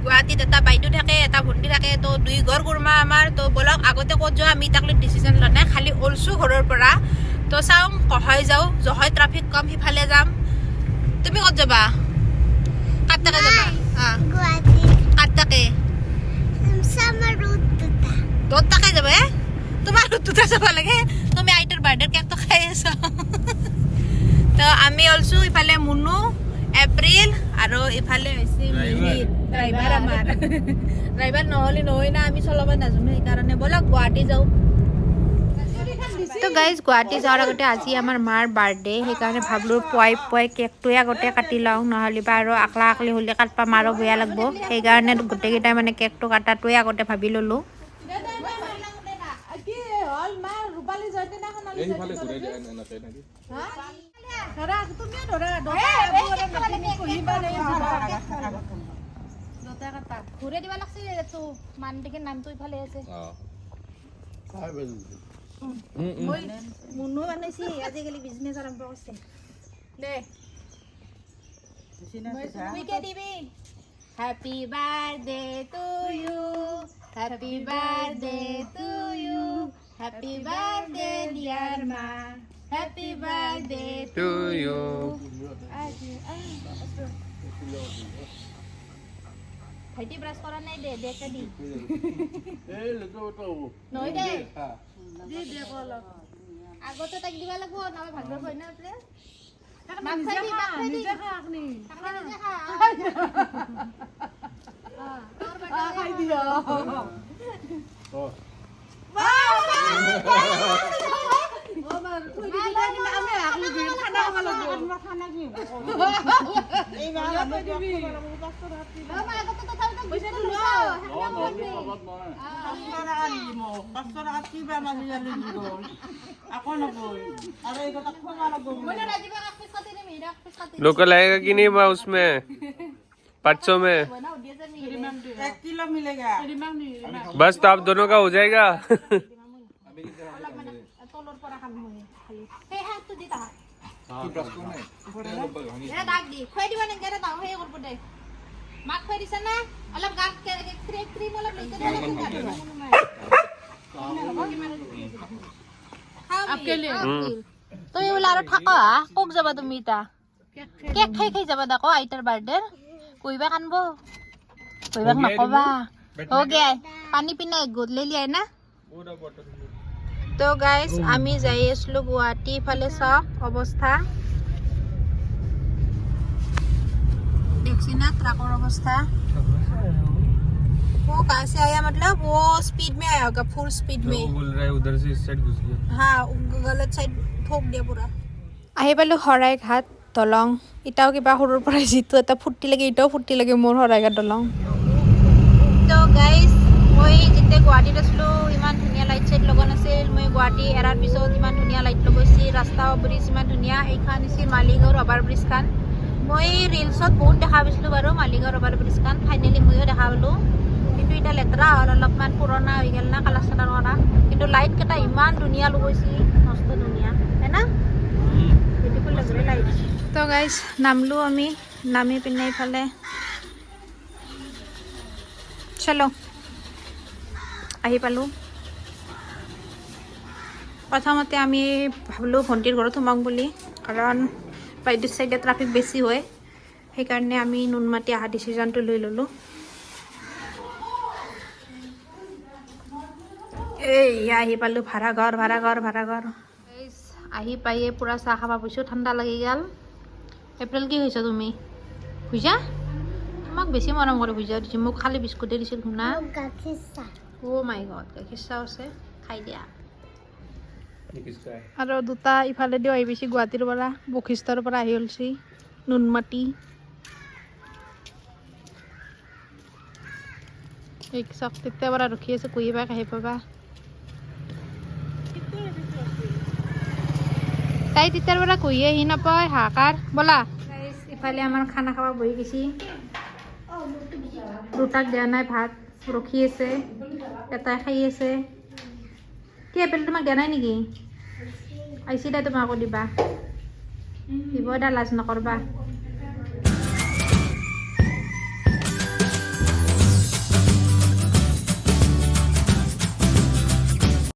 গুৱাহাটীত এটা বাইদেউ থাকে এটা ভণ্টি থাকে তো দুই ঘৰ গুৰমা আমাৰ তো বলক আগতে ক'ত যাওঁ আমি তাক লৈ ডিচিশ্যন লোৱা নাই খালি ওলছো ঘৰৰ পৰা তো চাওঁ কহয় যাওঁ জহয় ট্ৰাফিক কম সিফালে যাম তুমি ক'ত যাবা কাট তাকে যাবা গুৱাহাটী কাট তাকে সামাৰ ৰোড দুটা তোৰ তাকে যাবা তোমাৰ ৰুটটোতে যাব লাগে তুমি আইতাৰ বাৰ্থডে কেকটো খাই আছা তো আমি ওলছো ইফালে মুনু এপ্ৰিল আৰু ইফালে হৈছে ড্ৰাইভাৰ আমাৰ ড্ৰাইভাৰ নহ'লে নহয় না আমি চলাব নাজানো সেইকাৰণে ব'লক গুৱাহাটী যাওঁ তো গাইজ গুৱাহাটী যোৱাৰ আগতে আজি আমাৰ মাৰ বাৰ্থডে সেইকাৰণে ভাবিলোঁ পুৱাই কেকটোৱে আগতে কাটি লওঁ নহ'লে বা আৰু আকলা আকলি হ'লে কাটবা মাৰো বেয়া লাগব সেইকাৰণে গোটেইকেইটাই মানে কেকটো কাটাটোৱে আগতে ভাবি ল'লোঁ ঘূৰে দিব লাগছে মান দেখি নামটো ইফালে আছে মুনু বনাইছি আজিকালি বিজনেছ আৰম্ভ কৰিছে দে তুইকে দিবি happy birthday to you happy birthday to you happy birthday dear মা হেপী বাৰ্থডে টু ইউ ভাইটি ব্ৰাছ কৰা নাই দে দেকে দি নহয় দে দি দে অলপ আগতে তাক দিবা লাগব নামে ভাগৰ হয় না তে নিজে খা আপনি নিজে খা খাই দিও ও মার তুই দিবি না আমি আগলি দিন খানা খাওয়া লাগব খানা কি এই মাল আমি দিবি বাবা আগতে তো তাও তো পয়সা দিলো लोकल आएगा कि नहीं बा उसमें 500 में 1 किलो मिलेगा बस तो आप दोनों का हो जाएगा মাক খুৱাই দিছা না অলপ গাত ক্ৰীম অলপ লৈকে দে তুমি বোলে আৰু থাকা ক'ক যাবা তুমি ইতা কেক খাই যাবা দেখো আইতাৰ বাৰ্থডে কইবা কানব কইবাক নকবা हो गया পানী পিনে গদলেলি আই না তো গাইস আমি যাই আছলো গুৱাহাটী ফালে চাওক অৱস্থা देखी ना ट्रकों अवस्था वो कहाँ से आया मतलब वो स्पीड में आया होगा फुल स्पीड में बोल रहा है उधर से इस साइड घुस गया हाँ गलत साइड ठोक दिया पूरा আহি পালো শৰাইঘাট দলং ইটাও কিবা সৰুৰ পৰা জিতু এটা ফুৰ্তি লাগে ইটাও ফুৰ্তি লাগে মোৰ শৰাইঘাট দলং তো গাইস মই যেতিয়া গুৱাহাটীত আছিলো ইমান ধুনীয়া লাইট চাইট লগন আছিল মই গুৱাহাটী এৰাৰ পিছত ইমান ধুনীয়া লাইট লগাইছি ৰাস্তা ব্ৰিজ ইমান ধুনীয়া এইখন আছিল মালিগাঁও অভাৰ ব্ৰিজখন মই ৰিলছত বহুত দেখা পাইছিলোঁ বাৰু মালিগাঁও অভাৰ ব্ৰিজখন ফাইনেলি ময়ো দেখা পালোঁ কিন্তু এতিয়া লেতেৰা হ'ল অলপমান পুৰণা হৈ গ'ল না কালাৰ চালাৰ কৰা কিন্তু লাইটকেইটা ইমান ধুনীয়া লগাইছি মস্ত ধুনীয়া হয় না বিউটিফুল লাগে লাইট তো গাইজ নামলোঁ আমি নামি পিনে ইফালে চলো আহি পালোঁ প্ৰথমতে আমি ভাবিলোঁ ভণ্টিৰ ঘৰত সোমাম বুলি কাৰণ বাইদেউ চাইডে ট্ৰাফিক বেছি হয় সেইকাৰণে আমি নুনমাটি অহা ডিচিশ্যনটো লৈ ল'লোঁ এই আহি পালোঁ ভাড়াঘৰ আহি পাইয়ে পূৰা চাহ খাব পাইছোঁ ঠাণ্ডা লাগি গ'ল এপ্ৰিল কি হৈছা তুমি বুজা আমাক বেছি মৰম কৰি বুজা দিছোঁ মোক খালি বিস্কুটে দিছিল শুনা গাখীৰ চাহ অ' মাই গড গাখীৰ চাহ আছে খাই দিয়া আৰু দুটা ইফালেদিও আহি পাইছে গুৱাহাটীৰ পৰা বশিষ্ঠৰ পৰা আহি ওলছি নুনমাটি এই চক তেতিয়াৰ পৰা ৰখি আছে কুহিবাক আহি পাবা তাই তেতিয়াৰ পৰা কুহি আহি নাপায় হাহাকাৰ ব'লা ইফালে আমাৰ খানা খাব বহি গৈছি দুটাক দিয়া নাই ভাত ৰখি আছে এটাই খাই আছে কি এপেল তোমাক দিয়া নাই নেকি আহিছি দে তোমাকো দিবা দিব দা লাজ নকৰবা